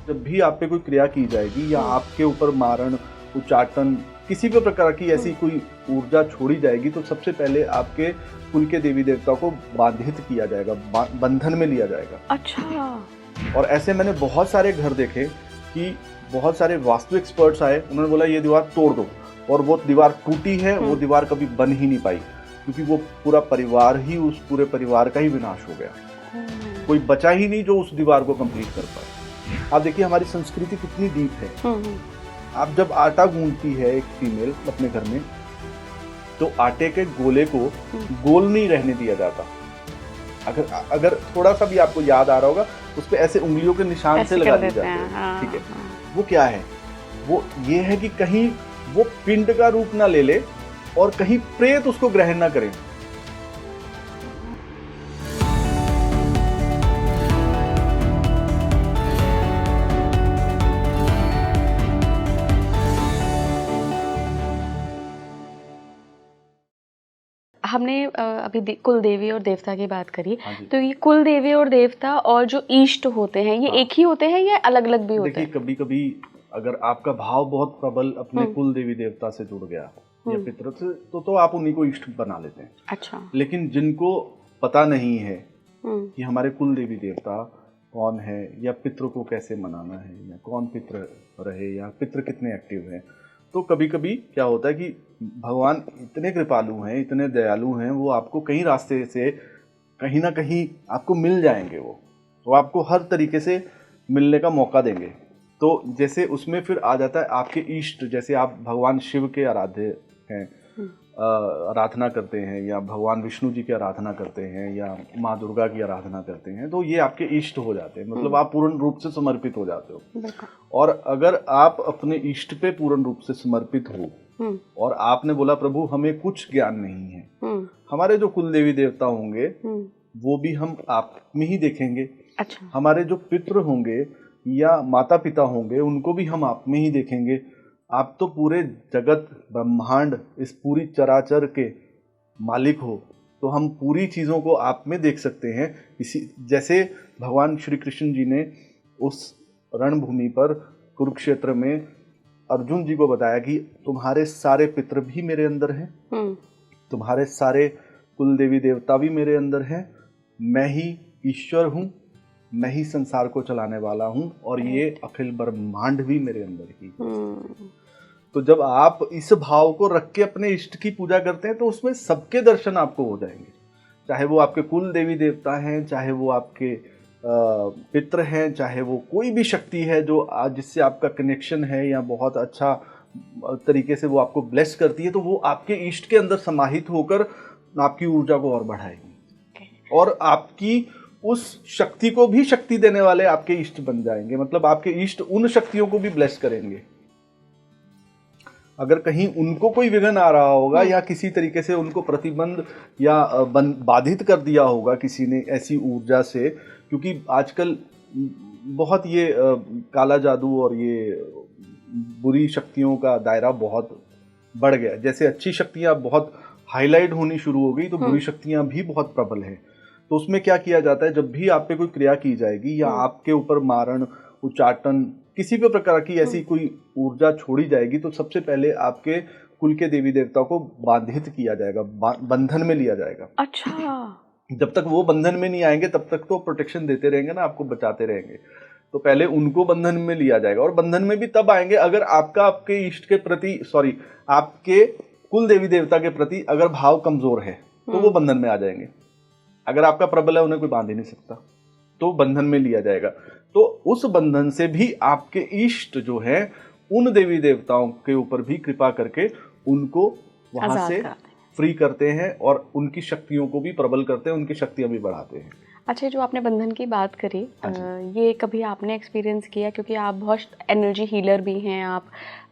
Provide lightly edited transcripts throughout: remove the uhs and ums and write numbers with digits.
जब भी आप पे कोई क्रिया की जाएगी या आपके ऊपर मारण, उच्चाटन, किसी भी प्रकार की ऐसी कोई ऊर्जा छोड़ी जाएगी तो सबसे पहले आपके कुल के देवी देवता को बाधित किया जाएगा, बंधन में लिया जाएगा। अच्छा। और ऐसे मैंने बहुत सारे घर देखे कि बहुत सारे वास्तु एक्सपर्ट्स आए, उन्होंने बोला ये दीवार तोड़ दो, और वो दीवार टूटी है, वो दीवार कभी बन ही नहीं पाई, क्योंकि वो पूरा परिवार ही, उस पूरे परिवार का ही विनाश हो गया। कोई बचा ही नहीं जो उस दीवार को कंप्लीट कर पाए। आप देखिए हमारी संस्कृति कितनी डीप है। आप जब आटा गूंथती है एक फीमेल अपने घर में, तो आटे के गोले को गोल नहीं रहने दिया जाता। अगर थोड़ा सा भी आपको याद आ रहा होगा, उस पे ऐसे उंगलियों के निशान से लगा दिए जाते हैं। ठीक है, वो क्या है? वो ये है कि कहीं वो पिंड का रूप ना ले ले और कहीं प्रेत उसको ग्रहण ना करें। हमने अभी कुल देवी और देवता की बात करी, हाँ, तो ये कुल देवी और देवता और जो इष्ट होते हैं ये एक ही होते हैं या अलग अलग भी होते हैं? देखिए, कभी कभी अगर आपका भाव बहुत प्रबल अपने कुल देवी देवता से जुड़ गया या पितृ से, तो आप उन्हीं को इष्ट बना लेते हैं। अच्छा। लेकिन जिनको पता नहीं है कि हमारे कुल देवी देवता कौन है या पितृ को कैसे मनाना है या कौन पितृ रहे या पितृ कितने एक्टिव हैं, तो कभी कभी क्या होता है कि भगवान इतने कृपालु हैं, इतने दयालु हैं, वो आपको कहीं रास्ते से कहीं ना कहीं आपको मिल जाएंगे। वो आपको हर तरीके से मिलने का मौका देंगे। तो जैसे उसमें फिर आ जाता है आपके इष्ट, जैसे आप भगवान शिव के आराध्य हैं, आराधना करते हैं, या भगवान विष्णु जी की आराधना करते हैं, या माँ दुर्गा की आराधना करते हैं, तो ये आपके इष्ट हो जाते हैं। मतलब आप पूर्ण रूप से समर्पित हो जाते हो। और अगर आप अपने इष्ट पे पूर्ण रूप से समर्पित हो और आपने बोला प्रभु हमें कुछ ज्ञान नहीं है, हमारे जो कुल देवी देवता होंगे वो भी हम आप में ही देखेंगे। अच्छा। हमारे जो पितृ होंगे या माता पिता होंगे उनको भी हम आप में ही देखेंगे। आप तो पूरे जगत ब्रह्मांड, इस पूरी चराचर के मालिक हो, तो हम पूरी चीज़ों को आप में देख सकते हैं। इसी जैसे भगवान श्री कृष्ण जी ने उस रणभूमि पर कुरुक्षेत्र में अर्जुन जी को बताया कि तुम्हारे सारे पितृ भी मेरे अंदर हैं, तुम्हारे सारे कुल देवी देवता भी मेरे अंदर हैं, मैं ही ईश्वर हूँ, मैं ही संसार को चलाने वाला हूँ, और ये अखिल ब्रह्मांड भी मेरे अंदर ही। तो जब आप इस भाव को रख के अपने इष्ट की पूजा करते हैं तो उसमें सबके दर्शन आपको हो जाएंगे, चाहे वो आपके कुल देवी देवता हैं, चाहे वो आपके पितृ हैं, चाहे वो कोई भी शक्ति है जो जिससे आपका कनेक्शन है या बहुत अच्छा तरीके से वो आपको ब्लेस करती है, तो वो आपके इष्ट के अंदर समाहित होकर आपकी ऊर्जा को और बढ़ाएगी और आपकी उस शक्ति को भी शक्ति देने वाले आपके इष्ट बन जाएंगे। मतलब आपके इष्ट उन शक्तियों को भी ब्लेस करेंगे। अगर कहीं उनको कोई विघ्न आ रहा होगा या किसी तरीके से उनको प्रतिबंध या बाधित कर दिया होगा किसी ने ऐसी ऊर्जा से, क्योंकि आजकल बहुत ये काला जादू और ये बुरी शक्तियों का दायरा बहुत बढ़ गया। जैसे अच्छी शक्तियां बहुत हाईलाइट होनी शुरू हो गई तो बुरी शक्तियां भी बहुत प्रबल हैं। तो उसमें क्या किया जाता है, जब भी आप पे कोई क्रिया की जाएगी या आपके ऊपर मारण, उच्चाटन, किसी भी प्रकार की ऐसी कोई ऊर्जा छोड़ी जाएगी, तो सबसे पहले आपके कुल के देवी देवता को बाधित किया जाएगा, बंधन में लिया जाएगा। अच्छा। जब तक वो बंधन में नहीं आएंगे तब तक तो प्रोटेक्शन देते रहेंगे ना, आपको बचाते रहेंगे। तो पहले उनको बंधन में लिया जाएगा, और बंधन में भी तब आएंगे अगर आपके इष्ट के प्रति, आपके कुल देवी देवता के प्रति अगर भाव कमजोर है तो वो बंधन में आ जाएंगे। अगर आपका प्रबल है, उन्हें कोई बांध ही नहीं सकता, तो बंधन में लिया जाएगा। तो उस बंधन से भी आपके इष्ट जो है उन देवी देवताओं के ऊपर भी कृपा करके उनको वहां से फ्री करते हैं और उनकी शक्तियों को भी प्रबल करते हैं, उनकी शक्तियां भी बढ़ाते हैं। अच्छा, जो आपने बंधन की बात करी, ये कभी आपने एक्सपीरियंस किया? क्योंकि आप बहुत एनर्जी हीलर भी हैं, आप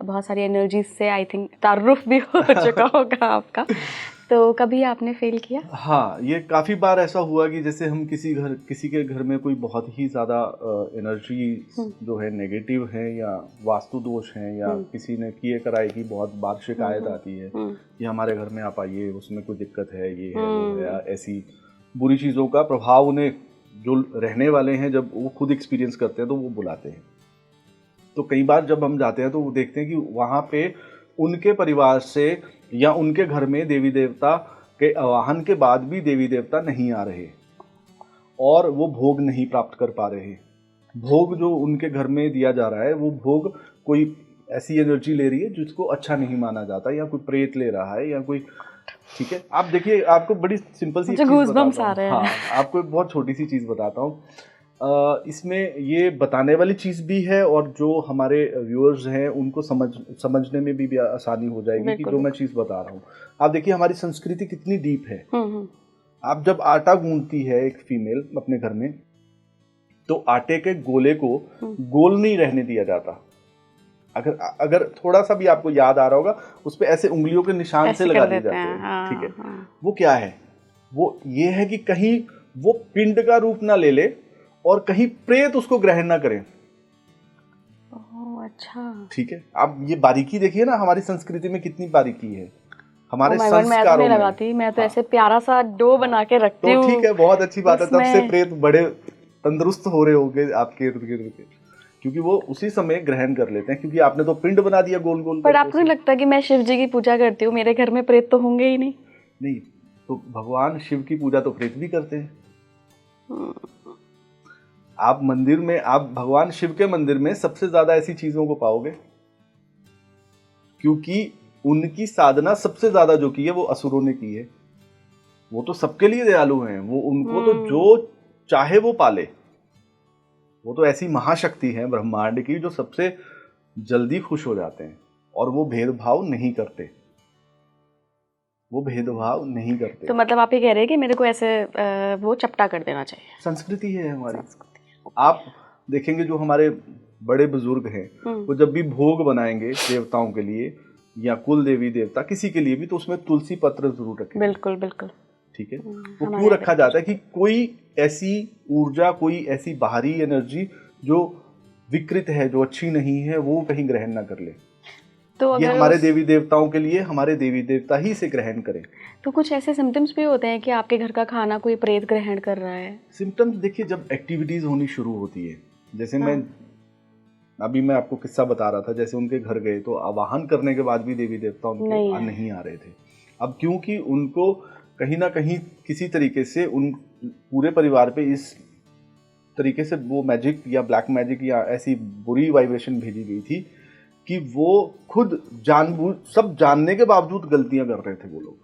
बहुत सारी एनर्जी से आई थिंक तारुफ भी हो चुका होगा आपका, तो कभी आपने फेल किया? हाँ, ये काफ़ी बार ऐसा हुआ कि जैसे हम किसी के घर में कोई बहुत ही ज़्यादा एनर्जी जो है नेगेटिव है या वास्तु दोष है या किसी ने किए कराए की बहुत बार शिकायत आती है कि हमारे घर में आप आइए, उसमें कोई दिक्कत है, ये है वो है, ऐसी बुरी चीज़ों का प्रभाव उन्हें जो रहने वाले हैं जब वो खुद एक्सपीरियंस करते हैं तो वो बुलाते हैं। तो कई बार जब हम जाते हैं तो वो देखते हैं कि वहाँ पे उनके परिवार से या उनके घर में देवी देवता के आवाहन के बाद भी देवी देवता नहीं आ रहे और वो भोग नहीं प्राप्त कर पा रहे। भोग जो उनके घर में दिया जा रहा है वो भोग कोई ऐसी एनर्जी ले रही है जिसको अच्छा नहीं माना जाता, या कोई प्रेत ले रहा है या कोई, ठीक है। आप देखिए, आपको बड़ी सिंपल सी चीज बताता हूँ। हाँ, आपको एक बहुत छोटी सी चीज बताता हूँ। इसमें ये बताने वाली चीज भी है और जो हमारे व्यूअर्स हैं उनको समझने में भी आसानी हो जाएगी कि जो मैं चीज बता रहा हूँ। आप देखिए हमारी संस्कृति कितनी डीप है। आप जब आटा गूंथती है एक फीमेल अपने घर में, तो आटे के गोले को गोल नहीं रहने दिया जाता। अगर थोड़ा सा भी आपको याद आ रहा होगा, उस पे ऐसे उंगलियों के निशान से लगा दिए जाते हैं, ठीक है। वो क्या है? वो ये है कि कहीं वो पिंड का रूप ना ले ले और कहीं प्रेत उसको ग्रहण ना करे। अच्छा, ठीक है। आप ये बारीकी देखिए ना, हमारी संस्कृति में कितनी बारीकी है, हमारे संस्कारों में। लगाती, मैं तो ऐसे प्यारा सा डो बना के रखती हूँ। तो ठीक है, बहुत अच्छी बात है। तब से प्रेत बड़े तंदुरुस्त हो रहे होंगे आपके इर्द गिर्द के, क्योंकि वो उसी समय ग्रहण कर लेते हैं, क्योंकि आपने तो पिंड बना दिया गोल गोल। पर आपको नहीं लगता कि मैं शिव जी की पूजा करती हूँ, मेरे घर में प्रेत तो होंगे ही नहीं? नहीं, तो भगवान शिव की पूजा तो प्रेत भी करते हैं। आप मंदिर में, आप भगवान शिव के मंदिर में सबसे ज्यादा ऐसी चीजों को पाओगे, क्योंकि उनकी साधना सबसे ज्यादा जो की है वो असुरों ने की है। वो तो सबके लिए दयालु हैं, वो उनको तो जो चाहे वो पाले। वो तो ऐसी महाशक्ति है ब्रह्मांड की जो सबसे जल्दी खुश हो जाते हैं और वो भेदभाव नहीं करते। वो भेदभाव नहीं करते। तो मतलब आप ये कह रहे हैं कि मेरे को ऐसे वो चपटा कर देना चाहिए? संस्कृति है हमारी। आप देखेंगे जो हमारे बड़े बुजुर्ग हैं, वो जब भी भोग बनाएंगे देवताओं के लिए या कुल देवी देवता किसी के लिए भी, तो उसमें तुलसी पत्र जरूर रखें। बिल्कुल बिल्कुल, ठीक है। वो क्यों रखा जाता है कि कोई ऐसी ऊर्जा, कोई ऐसी बाहरी एनर्जी जो विकृत है, जो अच्छी नहीं है, वो कहीं ग्रहण ना कर ले। तो ये हमारे देवी देवताओं के लिए हमारे देवी देवता ही से ग्रहण करें। तो कुछ ऐसे सिम्टम्स भी होते हैं कि आपके घर का खाना कोई प्रेत ग्रहण कर रहा है? सिम्टम्स देखिए, जब एक्टिविटीज होनी शुरू होती है, जैसे मैं आपको किस्सा बता रहा था, जैसे उनके घर गए तो आवाहन करने के बाद भी देवी देवता उनके नहीं आ रहे थे। अब क्योंकि उनको कहीं ना कहीं किसी तरीके से उन पूरे परिवार पे इस तरीके से वो मैजिक या ब्लैक मैजिक या ऐसी बुरी वाइब्रेशन भेजी गई थी कि वो खुद जानबूझ सब जानने के बावजूद गलतियां कर रहे थे। वो लोग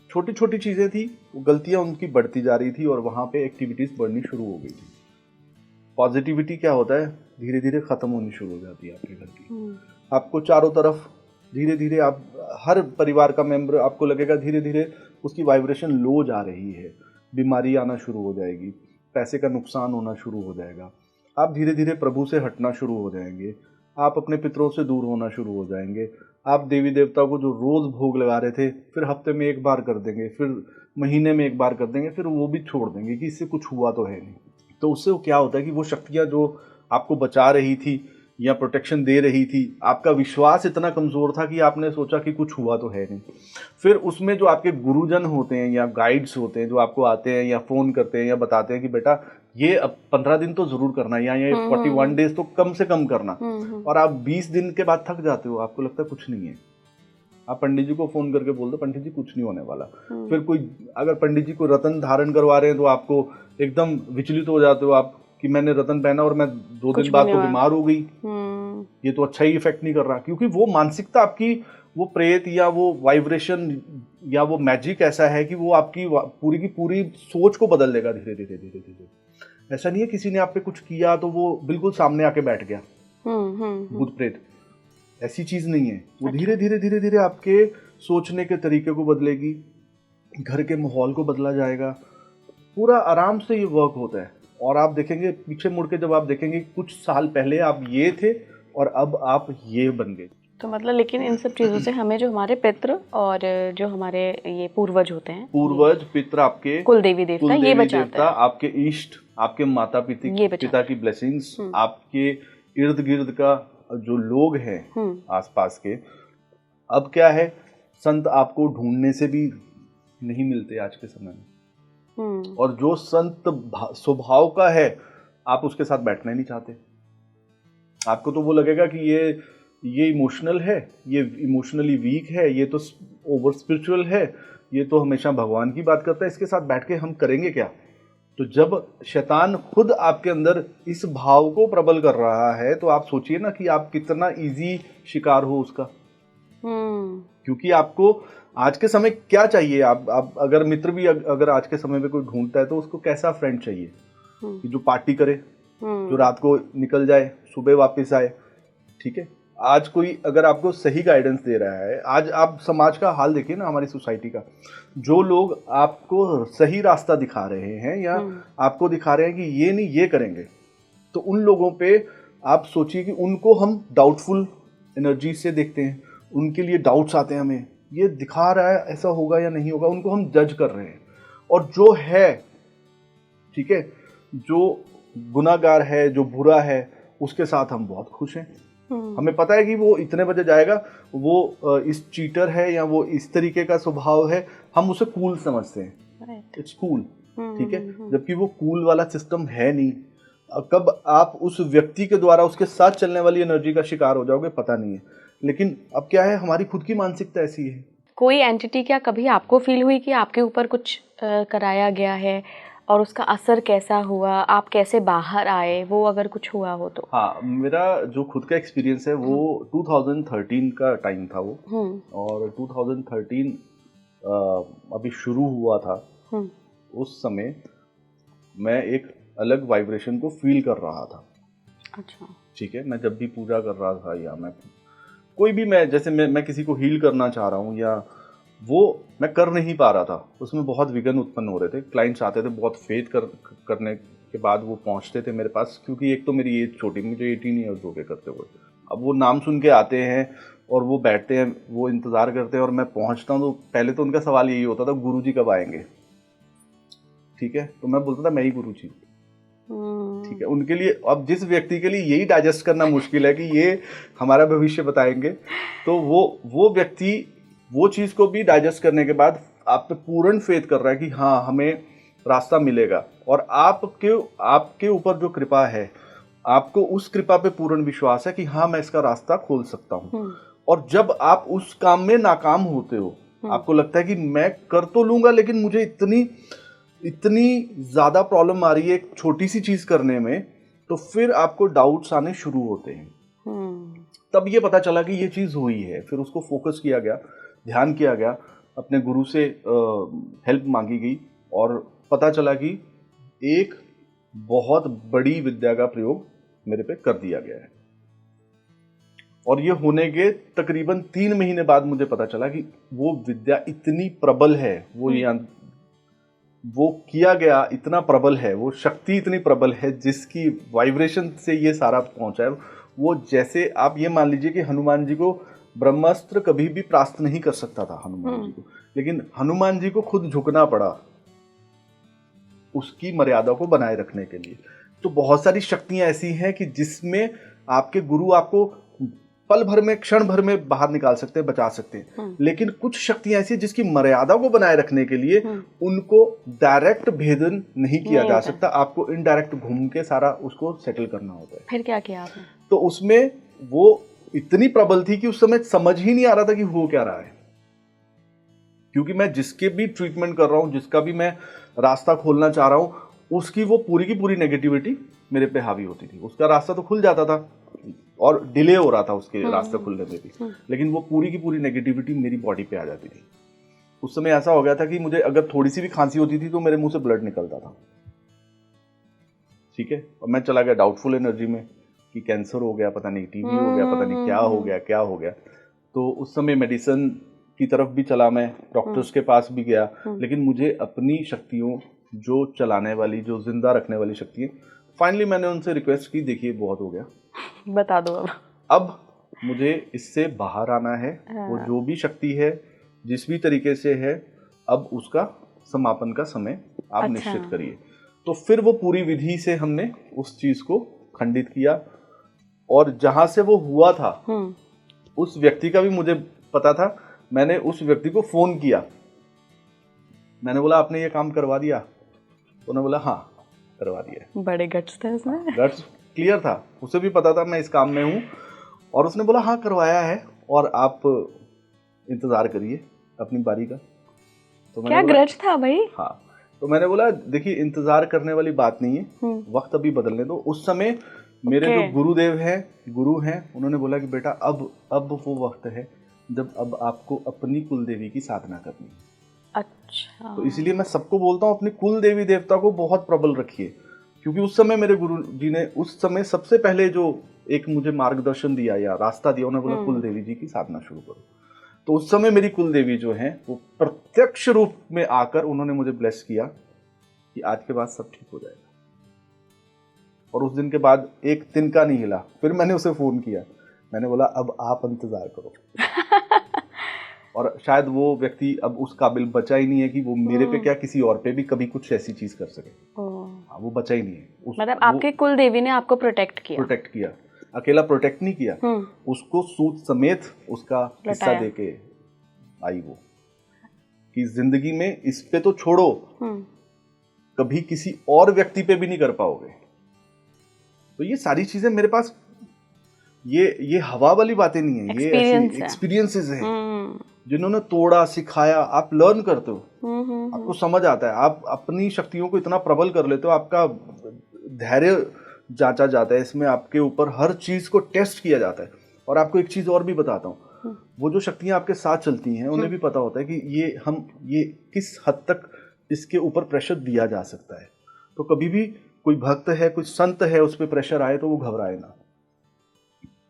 छोटी छोटी चीजें थी, वो गलतियां उनकी बढ़ती जा रही थी और वहां पे एक्टिविटीज बढ़नी शुरू हो गई थी। पॉजिटिविटी क्या होता है, धीरे धीरे खत्म होनी शुरू हो जाती है आपके घर की। आपको चारों तरफ धीरे धीरे, आप हर परिवार का मेंबर आपको लगेगा धीरे धीरे उसकी वाइब्रेशन लो जा रही है, बीमारी आना शुरू हो जाएगी, पैसे का नुकसान होना शुरू हो जाएगा, आप धीरे धीरे प्रभु से हटना शुरू हो जाएंगे, आप अपने पितरों से दूर होना शुरू हो जाएंगे। आप देवी देवता को जो रोज भोग लगा रहे थे, फिर हफ्ते में एक बार कर देंगे, फिर महीने में एक बार कर देंगे, फिर वो भी छोड़ देंगे कि इससे कुछ हुआ तो है नहीं। तो उससे क्या होता है कि वो शक्तियाँ जो आपको बचा रही थी या प्रोटेक्शन दे रही थी, आपका विश्वास इतना कमज़ोर था कि आपने सोचा कि कुछ हुआ तो है नहीं। फिर उसमें जो आपके गुरुजन होते हैं या गाइड्स होते हैं जो आपको आते हैं या फ़ोन करते हैं या बताते हैं कि बेटा ये अब 15 दिन तो ज़रूर करना, या ये 41 डेज तो कम से कम करना, और आप 20 दिन के बाद थक जाते हो, आपको लगता है कुछ नहीं है। आप पंडित जी को फ़ोन करके बोल दो पंडित जी कुछ नहीं होने वाला। फिर कोई अगर पंडित जी को रतन धारण करवा रहे हैं तो आपको एकदम विचलित हो जाते हो आप कि मैंने रतन पहना और मैं 2 दिन बाद तो बीमार हो गई, ये तो अच्छा ही इफेक्ट नहीं कर रहा। क्योंकि वो मानसिकता आपकी, वो प्रेत या वो वाइब्रेशन या वो मैजिक ऐसा है कि वो आपकी पूरी की पूरी सोच को बदल देगा धीरे धीरे धीरे धीरे। ऐसा नहीं है किसी ने आप पे कुछ किया तो वो बिल्कुल सामने आके बैठ गया भूत प्रेत, ऐसी चीज नहीं है। वो धीरे धीरे धीरे धीरे आपके सोचने के तरीके को बदलेगी, घर के माहौल को बदला जाएगा, पूरा आराम से ये वर्क होता है। और आप देखेंगे पीछे मुड़ के, जब आप देखेंगे कुछ साल पहले आप ये थे और अब आप ये बन गए। तो मतलब लेकिन इन सब चीज़ों से हमें जो हमारे पितृ और जो हमारे ये पूर्वज होते हैं, पूर्वज पितृ, आपके कुल देवी देवता, ये बचाता है। आपके इष्ट, आपके माता पिता की ब्लेसिंग्स, आपके इर्द गिर्द का जो लोग हैं आसपास के। अब क्या है, संत आपको ढूंढने से भी नहीं मिलते आज के समय में, और जो संत स्वभाव का है आप उसके साथ बैठना ही नहीं चाहते। आपको तो वो लगेगा कि ये इमोशनल है, ये इमोशनली वीक है, ये तो ओवर स्पिरिचुअल है, ये तो हमेशा भगवान की बात करता है, इसके साथ बैठ के हम करेंगे क्या। तो जब शैतान खुद आपके अंदर इस भाव को प्रबल कर रहा है तो आप सोचिए ना कि आप कितना इजी शिकार हो उसका। क्योंकि आपको आज के समय क्या चाहिए, आप अगर मित्र भी अगर आज के समय में कोई ढूंढता है तो उसको कैसा फ्रेंड चाहिए कि जो पार्टी करे, जो रात को निकल जाए सुबह वापस आए। ठीक है, आज कोई अगर आपको सही गाइडेंस दे रहा है, आज आप समाज का हाल देखिए ना, हमारी सोसाइटी का, जो लोग आपको सही रास्ता दिखा रहे हैं या आपको दिखा रहे हैं कि ये नहीं ये करेंगे, तो उन लोगों पे आप सोचिए कि उनको हम डाउटफुल एनर्जी से देखते हैं, उनके लिए डाउट्स आते हैं, हमें ये दिखा रहा है ऐसा होगा या नहीं होगा, उनको हम जज कर रहे हैं। और जो है, ठीक है, जो गुनाहगार है, जो बुरा है, उसके साथ हम बहुत खुश हैं। हमें पता है कि वो इतने बजे जाएगा, वो इस चीटर है या वो इस तरीके का स्वभाव है, हम उसे कूल समझते हैं, इट्स कूल। ठीक है, जबकि वो कूल वाला सिस्टम है नहीं। कब आप उस व्यक्ति के द्वारा उसके साथ चलने वाली एनर्जी का शिकार हो जाओगे पता नहीं है। लेकिन अब क्या है, हमारी खुद की मानसिकता ऐसी है। कोई एंटिटी क्या कभी आपको फील हुई कि आपके ऊपर कुछ कराया गया है और उसका असर कैसा हुआ, आप कैसे बाहर आए, वो अगर कुछ हुआ हो तो? हाँ, मेरा जो खुद का एक्सपीरियंस है वो 2013 का टाइम था वो, और 2013 अभी शुरू हुआ था। उस समय मैं एक अलग वाइब्रेशन को फील कर रहा था। अच्छा। ठीक है, मैं जब भी पूजा कर रहा था या मैं कोई भी, मैं जैसे मैं किसी को हील करना चाह रहा हूँ या वो मैं कर नहीं पा रहा था, उसमें बहुत विघ्न उत्पन्न हो रहे थे। क्लाइंट्स आते थे, बहुत फेथ करने के बाद वो पहुंचते थे मेरे पास, क्योंकि एक तो मेरी एज छोटी, मुझे 18 ईयर्स हो गए करते हुए। अब वो नाम सुन के आते हैं और वो बैठते हैं, वो इंतज़ार करते हैं और मैं पहुंचता हूँ तो पहले तो उनका सवाल यही होता था, गुरु जी कब आएंगे। ठीक है, तो मैं बोलता था मैं ही गुरु जी। ठीक है, उनके लिए, अब जिस व्यक्ति के लिए यही डाइजेस्ट करना मुश्किल है कि ये हमारा भविष्य बताएंगे, तो वो व्यक्ति वो चीज़ को भी डाइजेस्ट करने के बाद आप पे पूर्ण फेथ कर रहा है कि हाँ हमें रास्ता मिलेगा, और आपके ऊपर जो कृपा है, आपको उस कृपा पे पूर्ण विश्वास है कि हाँ मैं इसका रास्ता खोल सकता हूँ। और जब आप उस काम में नाकाम होते हो, आपको लगता है कि मैं कर तो लूंगा लेकिन मुझे इतनी ज़्यादा प्रॉब्लम आ रही है एक छोटी सी चीज़ करने में, तो फिर आपको डाउट्स आने शुरू होते हैं। तब ये पता चला कि ये चीज़ हुई है, फिर उसको फोकस किया गया, ध्यान किया गया, अपने गुरु से हेल्प मांगी गई, और पता चला कि एक बहुत बड़ी विद्या का प्रयोग मेरे पे कर दिया गया है। और ये होने के तकरीबन 3 महीने बाद मुझे पता चला कि वो विद्या इतनी प्रबल है, वो किया गया इतना प्रबल है, वो शक्ति इतनी प्रबल है जिसकी वाइब्रेशन से ये सारा पहुंचा है। वो जैसे आप ये मान लीजिए कि हनुमान जी को ब्रह्मास्त्र कभी भी परास्त नहीं कर सकता था हनुमान जी को, लेकिन हनुमान जी को खुद झुकना पड़ा उसकी मर्यादा को बनाए रखने के लिए। तो बहुत सारी शक्तियां ऐसी हैं कि जिसमें आपके गुरु आपको पल भर में, क्षण भर में बाहर निकाल सकते हैं, बचा सकते हैं। लेकिन कुछ शक्तियां ऐसी हैं जिसकी मर्यादा को बनाए रखने के लिए उनको डायरेक्ट भेदन नहीं किया जा सकता, आपको इनडायरेक्ट घूम के सारा उसको सेटल करना होता है। फिर क्या किया आपने? तो उसमें वो इतनी प्रबल थी कि उस समय समझ ही नहीं आ रहा था कि हो क्या रहा है, क्योंकि मैं जिसके भी ट्रीटमेंट कर रहा हूँ, जिसका भी मैं रास्ता खोलना चाह रहा हूँ, उसकी वो पूरी की पूरी नेगेटिविटी मेरे पे हावी होती थी। उसका रास्ता तो खुल जाता था और डिले हो रहा था उसके रास्ते खुलने में भी, लेकिन वो पूरी की पूरी नेगेटिविटी मेरी बॉडी पे आ जाती थी। उस समय ऐसा हो गया था कि मुझे अगर थोड़ी सी भी खांसी होती थी तो मेरे मुंह से ब्लड निकलता था। ठीक है, और मैं चला गया डाउटफुल एनर्जी में कि कैंसर हो गया, पता नहीं टीबी हो गया, पता नहीं क्या हो गया। तो उस समय मेडिसिन की तरफ भी चला, मैं डॉक्टर्स के पास भी गया, लेकिन मुझे अपनी शक्तियों, जो चलाने वाली, जो जिंदा रखने वाली शक्तियाँ, फाइनली मैंने उनसे रिक्वेस्ट की, देखिए बहुत हो गया, बता दो अब मुझे इससे बाहर आना है। वो जो भी शक्ति है, जिस भी तरीके से है, अब उसका समापन का समय आप निश्चित करिए। तो फिर वो पूरी विधि से हमने उस चीज को खंडित किया, और जहां से वो हुआ था उस व्यक्ति का भी मुझे पता था। मैंने उस व्यक्ति को फोन किया, मैंने बोला आपने ये काम करवा दिया? उन्होंने बोला हाँ करवा दिया। बड़े गट्स थे उसमें। गट्स क्लियर था, उसे भी पता था मैं इस काम में हूँ। और उसने बोला हाँ करवाया है और आप इंतज़ार करिए अपनी बारी का। तो क्या ग्रज था भाई? हाँ, तो मैंने बोला देखिए इंतज़ार करने वाली बात नहीं है, वक्त अभी बदलने दो। उस समय मेरे जो गुरुदेव हैं, गुरु हैं, उन्होंने बोला कि बेटा अब वो वक्त है जब अब आपको अपनी कुल देवी की साधना करनी है। अच्छा। तो इसलिए मैं सबको बोलता हूँ अपनी कुल देवी देवता को बहुत प्रबल रखिए, क्योंकि उस समय मेरे गुरु जी ने उस समय सबसे पहले जो एक मुझे मार्गदर्शन दिया या रास्ता दिया, उन्होंने बोला कुल देवी जी की साधना शुरू करो। तो उस समय मेरी कुल देवी जो है वो प्रत्यक्ष रूप में आकर उन्होंने मुझे ब्लेस किया कि आज के बाद सब ठीक हो जाएगा। और उस दिन के बाद एक तिनका नहीं हिला। फिर मैंने उसे फोन किया, मैंने बोला अब आप इंतजार करो। और शायद वो व्यक्ति अब उस काबिल बचा ही नहीं है कि वो मेरे पे क्या किसी और पे भी कभी कुछ ऐसी चीज कर सके। हाँ, वो बचा ही नहीं है। मतलब आपके कुल देवी ने आपको प्रोटेक्ट किया। अकेला प्रोटेक्ट नहीं किया, उसको सूत समेत उसका हिस्सा देके आई वो, कि जिंदगी में इस पे तो छोड़ो, कभी किसी और व्यक्ति पे भी नहीं कर पाओगे। तो ये सारी चीजें मेरे पास, ये हवा वाली बातें नहीं है, ये ऐसी एक्सपीरियंसेस हैं जिन्होंने तोड़ा, सिखाया। आप लर्न करते हो, आपको समझ आता है, आप अपनी शक्तियों को इतना प्रबल कर लेते हो, आपका धैर्य जांचा जाता है, इसमें आपके ऊपर हर चीज को टेस्ट किया जाता है। और आपको एक चीज और भी बताता हूँ, वो जो शक्तियां आपके साथ चलती हैं उन्हें भी पता होता है कि ये किस हद तक इसके ऊपर प्रेशर दिया जा सकता है। तो कभी भी कोई भक्त है, कोई संत है, उस पर प्रेशर आए तो वो घबराए ना,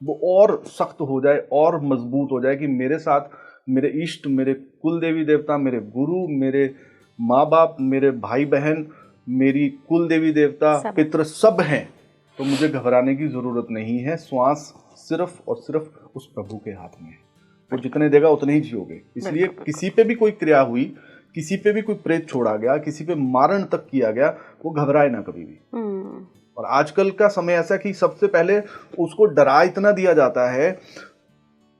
वो और सख्त हो जाए और मजबूत हो जाए कि मेरे साथ मेरे इष्ट, मेरे कुल देवी देवता, मेरे गुरु, मेरे माँ बाप, मेरे भाई बहन, मेरी कुल देवी देवता, पितृ सब हैं, तो मुझे घबराने की जरूरत नहीं है। श्वास सिर्फ और सिर्फ उस प्रभु के हाथ में है, वो जितने देगा उतने ही जियोगे। इसलिए किसी पे भी कोई क्रिया हुई, किसी पे भी कोई प्रेत छोड़ा गया, किसी पे मारण तक किया गया, वो घबराए ना कभी भी। और आजकल का समय ऐसा कि सबसे पहले उसको डरा इतना दिया जाता है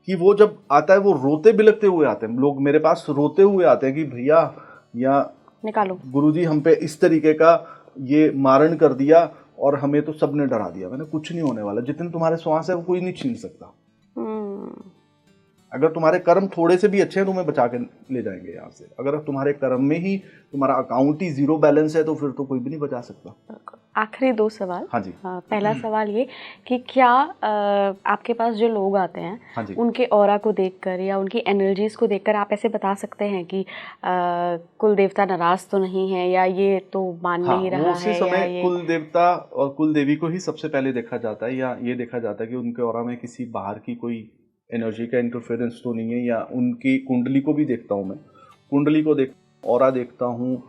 कि वो जब आता है वो रोते बिलखते हुए आते हैं। लोग मेरे पास रोते हुए आते हैं कि भैया या निकालो, गुरुजी हम पे इस तरीके का ये मारण कर दिया और हमें तो सबने डरा दिया। मैंने कुछ नहीं होने वाला, जितने तुम्हारे श्वास है वो कोई नहीं छीन सकता। अगर तुम्हारे कर्म थोड़े से भी अच्छे हैं, तुम्हें बचा के ले जाएंगे यहाँ से। अगर तुम्हारे कर्म में ही तुम्हारा अकाउंट ही जीरो बैलेंस है तो फिर तो कोई भी नहीं बचा सकता। आखिरी 2 सवाल। हाँ जी। पहला सवाल ये कि क्या आपके पास जो लोग आते हैं, हाँ जी, उनके ऑरा को देखकर या उनकी एनर्जीज को देखकर आप ऐसे बता सकते हैं कि कुल देवता नाराज तो नहीं है या ये तो मान नहीं रहा है? उसी समय कुल देवता और कुल देवी को ही सबसे पहले देखा जाता है, या ये देखा जाता है कि उनके ऑरा में किसी बाहर की कोई एनर्जी का इंटरफेरेंस तो नहीं है। या उनकी कुंडली को भी देखता हूँ मैं, कुंडली को ऑरा देखता हूँ,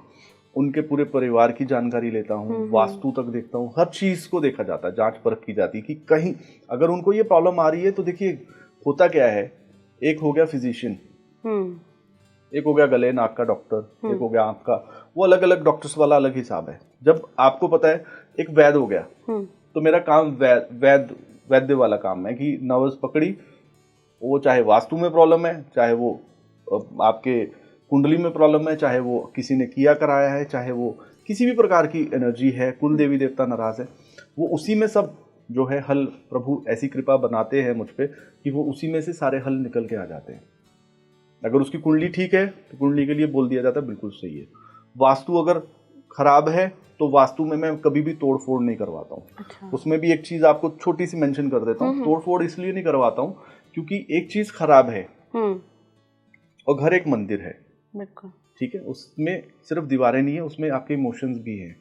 उनके पूरे परिवार की जानकारी लेता हूँ, वास्तु तक देखता हूँ, हर चीज़ को देखा जाता है, जांच परख की जाती है कि कहीं अगर उनको ये प्रॉब्लम आ रही है तो देखिए होता क्या है, एक हो गया फिजिशियन, एक हो गया गले नाक का डॉक्टर, एक हो गया आँख का, वो अलग अलग डॉक्टर्स वाला अलग हिसाब है। जब आपको पता है एक वैद्य हो गया, तो मेरा काम वैद्य वाला काम है कि नर्व्स पकड़ी, वो चाहे वास्तु में प्रॉब्लम है, चाहे वो आपके कुंडली में प्रॉब्लम है, चाहे वो किसी ने किया कराया है, चाहे वो किसी भी प्रकार की एनर्जी है, कुल देवी देवता नाराज है, वो उसी में सब जो है हल, प्रभु ऐसी कृपा बनाते हैं मुझ पे कि वो उसी में से सारे हल निकल के आ जाते हैं। अगर उसकी कुंडली ठीक है तो कुंडली के लिए बोल दिया जाता है बिल्कुल सही है। वास्तु अगर खराब है तो वास्तु में मैं कभी भी तोड़ फोड़ नहीं करवाता हूँ। अच्छा। उसमें भी एक चीज आपको छोटी सी मेंशन कर देता हूँ, तोड़ फोड़ इसलिए नहीं करवाता हूँ क्योंकि एक चीज खराब है और घर एक मंदिर है, ठीक है, उसमें सिर्फ दीवारें नहीं है, उसमें आपके इमोशंस भी हैं,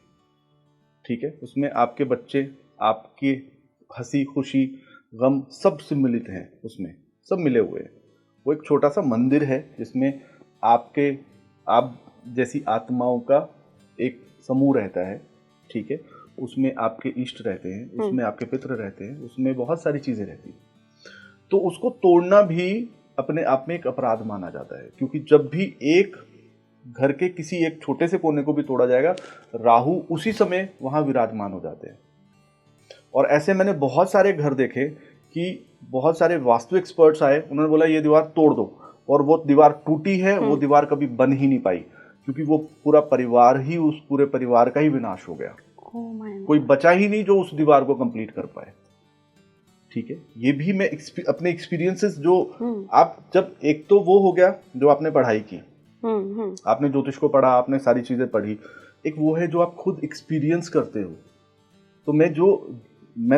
ठीक है, उसमें आपके बच्चे, आपके हंसी खुशी गम सब सम्मिलित हैं, उसमें सब मिले हुए हैं। वो एक छोटा सा मंदिर है जिसमें आप जैसी आत्माओं का एक समूह रहता है, ठीक है, उसमें आपके इष्ट रहते हैं, उसमें आपके पितृ रहते हैं, उसमें बहुत सारी चीजें रहती हैं। तो उसको तोड़ना भी अपने आप में एक अपराध माना जाता है, क्योंकि जब भी एक घर के किसी एक छोटे से कोने को भी तोड़ा जाएगा, राहु उसी समय वहां विराजमान हो जाते हैं। और ऐसे मैंने बहुत सारे घर देखे कि बहुत सारे वास्तु एक्सपर्ट्स आए, उन्होंने बोला ये दीवार तोड़ दो, और वो दीवार टूटी है, वो दीवार कभी बन ही नहीं पाई, क्योंकि वो पूरा परिवार ही, उस पूरे परिवार का ही विनाश हो गया। Oh my God. कोई बचा ही नहीं जो उस दीवार को कंप्लीट कर पाए। ठीक है, ये भी मैं अपने एक्सपीरियंसेस जो आप जब एक तो वो हो गया जो आपने पढ़ाई की, आपने ज्योतिष को पढ़ा, आपने सारी चीजें पढ़ी, एक वो है जो आप खुद एक्सपीरियंस करते हो। तो मैं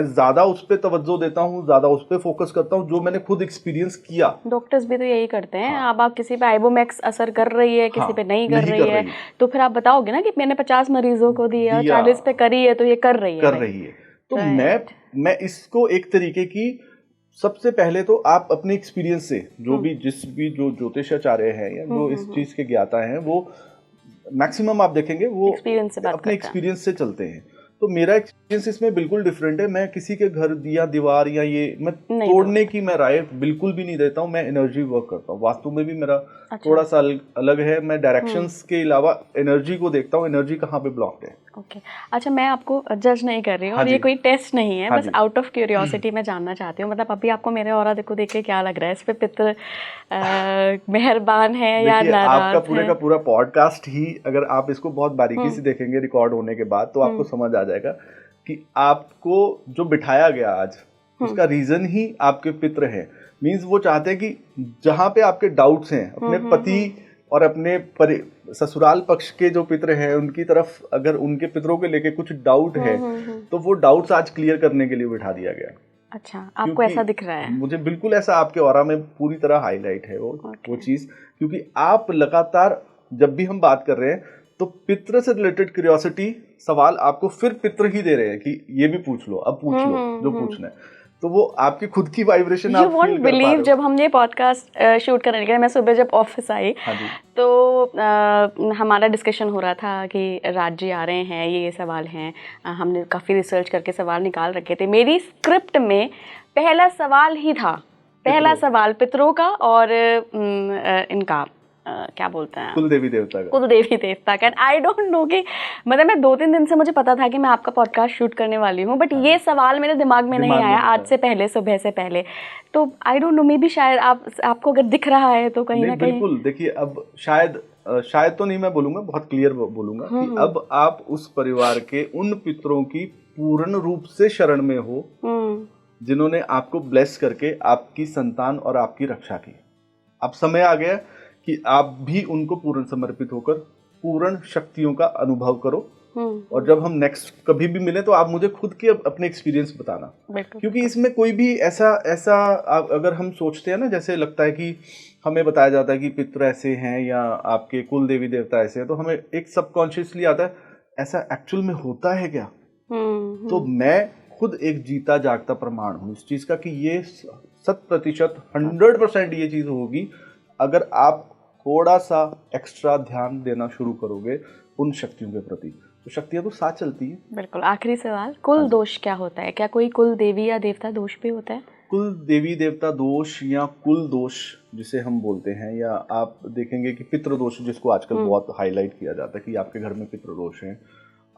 ज्यादा उस पर तवज्जो देता हूँ, ज्यादा उस पर फोकस करता हूँ जो मैंने खुद एक्सपीरियंस किया। डॉक्टर्स भी तो यही करते हैं। हाँ। अब आप किसी पे आइबोमैक्स असर कर रही है, किसी हाँ, पे नहीं कर रही है, तो फिर आप बताओगे ना कि मैंने 50 मरीजों को दिया, 40 पे करी है तो ये कर रही है। तो मैं इसको एक तरीके की, सबसे पहले तो आप अपने एक्सपीरियंस से जो ज्योतिषाचार्य हैं या जो इस चीज के ज्ञाता हैं, वो मैक्सिमम आप देखेंगे वो अपने एक्सपीरियंस से चलते हैं। तो मेरा एक्सपीरियंस इसमें बिल्कुल डिफरेंट है। मैं किसी के घर या दीवार या ये मैं तोड़ने की मैं राय बिल्कुल भी नहीं देता हूँ। मैं एनर्जी वर्क करता हूँ। वास्तु में भी मेरा थोड़ा सा अलग है। मैं डायरेक्शंस के अलावा एनर्जी को देखता हूँ, एनर्जी कहाँ पे ब्लॉक्ड है। ओके अच्छा, मैं आपको जज नहीं कर रही हूँ और ये कोई टेस्ट नहीं है, बस आउट ऑफ क्यूरियोसिटी मैं जानना चाहती हूँ। मतलब अभी आपको मेरे ऑरा देखो देख के क्या लग रहा है? इस पे पितर मेहरबान है या नाराज आपका पूरे का पूरा पॉडकास्ट ही अगर आप इसको बहुत बारीकी से देखेंगे रिकॉर्ड होने के बाद, तो आपको समझ आ जाएगा कि आपको जो बिठाया गया आज, उसका रीजन ही आपके पितर है। मींस वो चाहते हैं कि जहां पे आपके डाउट्स हैं अपने पति और अपने ससुराल पक्ष के जो पितर हैं उनकी तरफ, अगर उनके पितरों के लेके कुछ डाउट है तो वो डाउट्स आज क्लियर करने के लिए बिठा दिया गया। अच्छा, आपको ऐसा दिख रहा है? मुझे बिल्कुल ऐसा आपके ऑरा में पूरी तरह हाईलाइट है वो चीज, क्योंकि आप लगातार जब भी हम बात कर रहे हैं तो पितृ से रिलेटेड क्यूरियोसिटी सवाल आपको फिर पितृ ही दे रहे हैं कि ये भी पूछ लो, अब पूछ लो जो पूछना है। तो वो आपकी खुद की वाइब्रेशन आप फील कर पा रहे हो। जब हम ये पॉडकास्ट शूट करने गए, मैं सुबह जब ऑफिस आई तो हमारा डिस्कशन हो रहा था कि राज जी आ रहे हैं, ये सवाल हैं। हमने काफ़ी रिसर्च करके सवाल निकाल रखे थे। मेरी स्क्रिप्ट में पहला सवाल ही था, पहला सवाल पितरों का और इनका क्या बोलते हैं, कुल देवी देवता का। आई डोंट नो कि मतलब मैं 2-3 दिन से मुझे पता था कि मैं आपका पॉडकास्ट शूट करने वाली हूँ, बट ये सवाल मेरे दिमाग में नहीं आया आज से पहले, सुबह से पहले। तो I don't know, may be शायद आपको अगर दिख रहा है तो कहीं ना कहीं। बिल्कुल, देखिए अब शायद तो नहीं, मैं बोलूंगा बहुत क्लियर बोलूंगा कि अब आप उस परिवार के उन पितरों की पूर्ण रूप से शरण में हो जिन्होंने आपको ब्लेस करके आपकी संतान और आपकी रक्षा की। अब समय आ गया कि आप भी उनको पूर्ण समर्पित होकर पूर्ण शक्तियों का अनुभव करो। और जब हम नेक्स्ट कभी भी मिले तो आप मुझे खुद के अपने एक्सपीरियंस बताना, क्योंकि इसमें कोई भी ऐसा अगर हम सोचते हैं ना, जैसे लगता है कि हमें बताया जाता है कि पितृ ऐसे हैं या आपके कुल देवी देवता ऐसे हैं, तो हमें एक सबकॉन्शियसली आता है ऐसा एक्चुअल में होता है क्या। तो मैं खुद एक जीता जागता प्रमाण हूँ इस चीज का कि ये 100% 100% ये चीज होगी अगर आप थोड़ा सा एक्स्ट्रा ध्यान देना शुरू करोगे उन शक्तियों के प्रति। तो शक्तियां तो साथ चलती है। बिल्कुल। आखिरी सवाल, कुल दोष क्या होता है? क्या कोई कुल देवी या देवता दोष भी होता है? कुल देवी देवता दोष या कुल दोष जिसे हम बोलते हैं, या आप देखेंगे कि पितृ दोष जिसको आजकल बहुत हाईलाइट किया जाता है कि आपके घर में पितृ दोष हैं।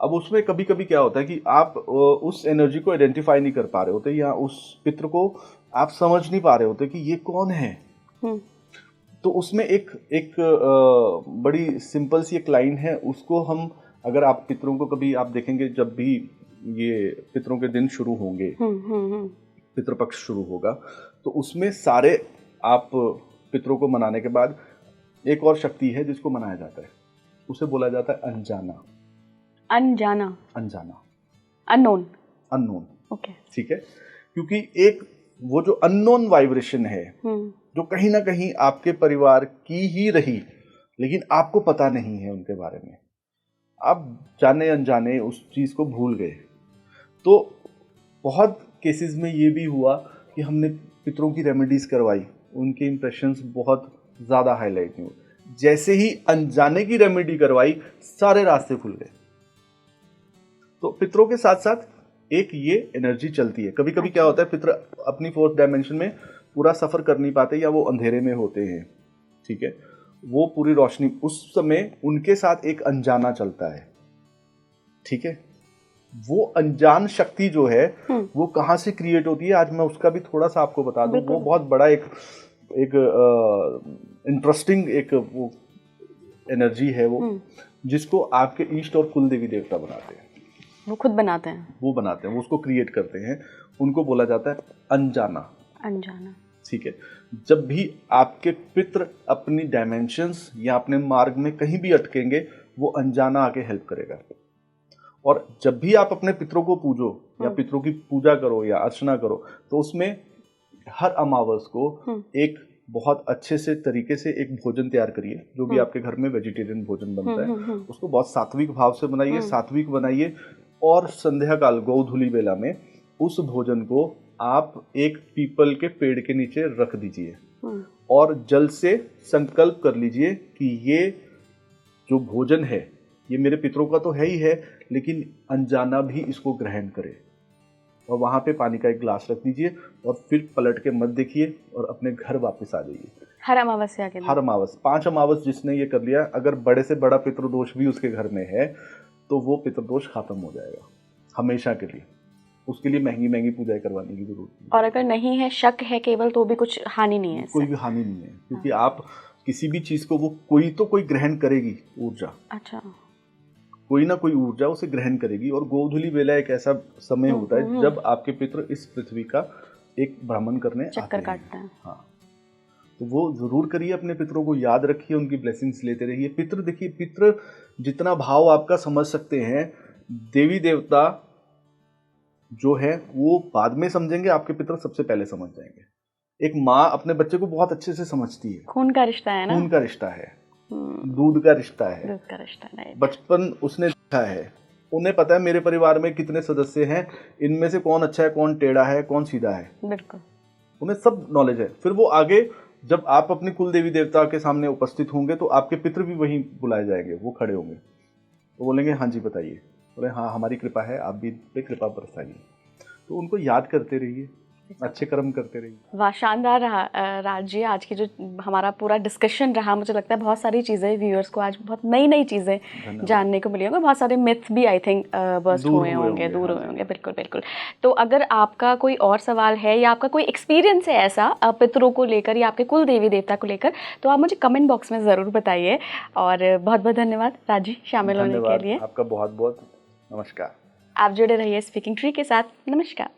अब उसमें कभी कभी क्या होता है कि आप उस एनर्जी को आइडेंटिफाई नहीं कर पा रहे होते या उस पितृ को आप समझ नहीं पा रहे होते कि ये कौन है। तो उसमें एक बड़ी सिंपल सी एक लाइन है, उसको हम अगर आप पितरों को कभी आप देखेंगे, जब भी ये पितरों के दिन शुरू होंगे, पितृपक्ष शुरू होगा, तो उसमें सारे आप पितरों को मनाने के बाद एक और शक्ति है जिसको मनाया जाता है, उसे बोला जाता है अनजाना। अननोन। ओके, ठीक है, क्योंकि एक वो जो अननोन वाइब्रेशन है जो कहीं ना कहीं आपके परिवार की ही रही, लेकिन आपको पता नहीं है उनके बारे में, आप जाने अनजाने उस चीज को भूल गए। तो बहुत केसेस में ये भी हुआ कि हमने पितरों की रेमेडीज करवाई, उनके इंप्रेशंस बहुत ज्यादा हाईलाइट नहीं हुए। जैसे ही अनजाने की रेमेडी करवाई, सारे रास्ते खुल गए। तो पितरों के साथ साथ एक ये एनर्जी चलती है। कभी कभी क्या होता है, पितर अपनी फोर्थ डायमेंशन में पूरा सफर कर नहीं पाते या वो अंधेरे में होते हैं, ठीक है, वो पूरी रोशनी, उस समय उनके साथ एक अनजाना चलता है, ठीक है। वो अनजान शक्ति जो है वो कहाँ से क्रिएट होती है, आज मैं उसका भी थोड़ा सा आपको बता दूं। वो बहुत बड़ा एक इंटरेस्टिंग एक वो एनर्जी है वो, जिसको आपके ईष्ट और कुल देवी देवता बनाते हैं। वो खुद बनाते हैं, वो बनाते हैं, वो उसको क्रिएट करते हैं, उनको बोला जाता है अनजाना। अनजाना। ठीक है। जब भी आपके पितृ अपनी डायमेंशंस या अपने मार्ग में कहीं भी अटकेंगे, वो अनजाना आके हेल्प करेगा। और जब भी आप अपने पितरों को पूजो या पितरों की पूजा करो या अर्चना करो, तो उसमें हर अमावस को एक बहुत अच्छे से तरीके से एक भोजन तैयार करिए। जो भी आपके घर में वेजिटेरियन भोजन बनता है उसको बहुत सात्विक भाव से बनाइए, सात्विक बनाइए। और संध्या काल गोधूली बेला में उस भोजन को आप एक पीपल के पेड़ के नीचे रख दीजिए और जल से संकल्प कर लीजिए कि ये जो भोजन है ये मेरे पितरों का तो है ही है, लेकिन अनजाना भी इसको ग्रहण करे। और वहाँ पे पानी का एक गिलास रख दीजिए और फिर पलट के मत देखिए और अपने घर वापस आ जाइए। हर अमावस्या के दिन? हर अमावस, 5 अमावस जिसने ये कर लिया, अगर बड़े से बड़ा पितृदोष भी उसके घर में है तो वो पितृदोष खत्म हो जाएगा हमेशा के लिए। उसके लिए महंगी महंगी पूजाएं करवाने की जरूरत नहीं। और अगर नहीं है, शक है केवल, तो भी कुछ हानि नहीं है? कोई भी हानि नहीं है, क्योंकि आप किसी भी चीज को वो कोई ग्रहण करेगी ऊर्जा। अच्छा। कोई ना कोई ऊर्जा उसे ग्रहण करेगी। और गोधूली बेला एक ऐसा समय होता है जब आपके पितृ इस पृथ्वी का एक भ्रमण करने चक्कर काटते हैं। हाँ, तो वो जरूर करिए, अपने पितरों को याद रखिए, उनकी ब्लेसिंग्स लेते रहिए। पितृ देखिए, पितृ जितना भाव आपका समझ सकते हैं, देवी देवता जो है वो बाद में समझेंगे, आपके पितृ सबसे पहले समझ जाएंगे। एक माँ अपने बच्चे को बहुत अच्छे से समझती है। खून का रिश्ता है ना? खून का रिश्ता है, दूध का रिश्ता है, दूध का रिश्ता नहीं। बचपन उसने देखा है, उन्हें पता है मेरे परिवार में कितने सदस्य हैं, इनमें से कौन अच्छा है, कौन टेढ़ा है, कौन सीधा है। बिल्कुल, उन्हें सब नॉलेज है। फिर वो आगे जब आप अपनी कुल देवी देवता के सामने उपस्थित होंगे तो आपके पितृ भी वहीं बुलाए जाएंगे, वो खड़े होंगे, तो बोलेंगे हाँ जी बताइए। बोले हाँ हमारी कृपा है, आप भी पे कृपा बरसाइए। तो उनको याद करते रहिए, अच्छे कर्म करते रहिए। वाह, शानदार रहा राज जी। आज की जो हमारा पूरा डिस्कशन रहा, मुझे लगता है बहुत सारी चीज़ें व्यूअर्स को आज बहुत नई नई चीज़ें जानने को मिली होंगी। बहुत सारे मिथ्स भी आई थिंक बस्ट हुए होंगे, दूर हुए होंगे। बिल्कुल बिल्कुल। तो अगर आपका कोई और सवाल है या आपका कोई एक्सपीरियंस है ऐसा पितरों को लेकर या आपके कुल देवी देवता को लेकर, तो आप मुझे कमेंट बॉक्स में ज़रूर बताइए। और बहुत बहुत धन्यवाद राज जी शामिल होने के लिए। आपका बहुत बहुत नमस्कार। आप जुड़े रहिए स्पीकिंग ट्री के साथ। नमस्कार।